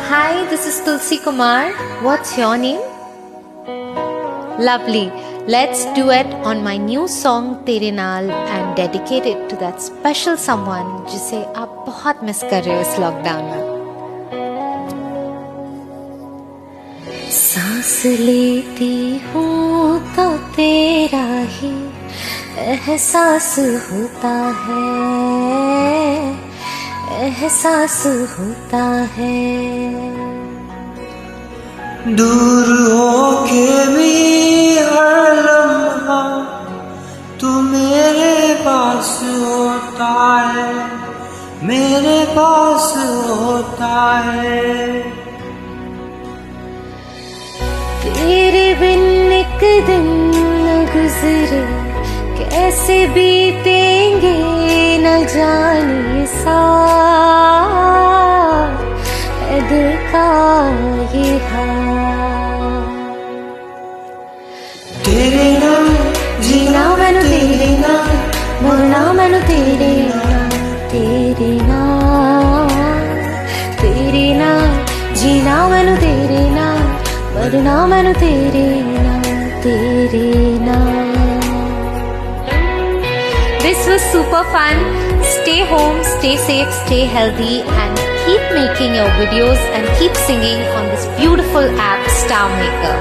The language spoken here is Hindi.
Hi, this is Tulsi Kumar. What's your name? Lovely. Let's duet on my new song Tere Naal and dedicate it to that special someone जिसे आप बहुत मिस कर रहे हो इस लॉकडाउन में। सांस लेती हूँ तो तेरा ही एहसास होता है, एहसास होता है। दूर होके भी हर लम्हा तू मेरे पास होता है, मेरे पास होता है। तेरे बिन एक दिन न गुजरे, कैसे बीतेंगे न जाने साथ, है दिल का ये हाल। तेरे नाल जीना मैनू तेरे नाल, मरना मैनू तेरे नाल, तेरे नाल, तेरे नाल। जीना मैनू तेरे नाल, मरना मैनू तेरे नाल, तेरे नाल। This was super fun. Stay home, stay safe, stay healthy, and keep making your videos and keep singing on this beautiful app Star Maker.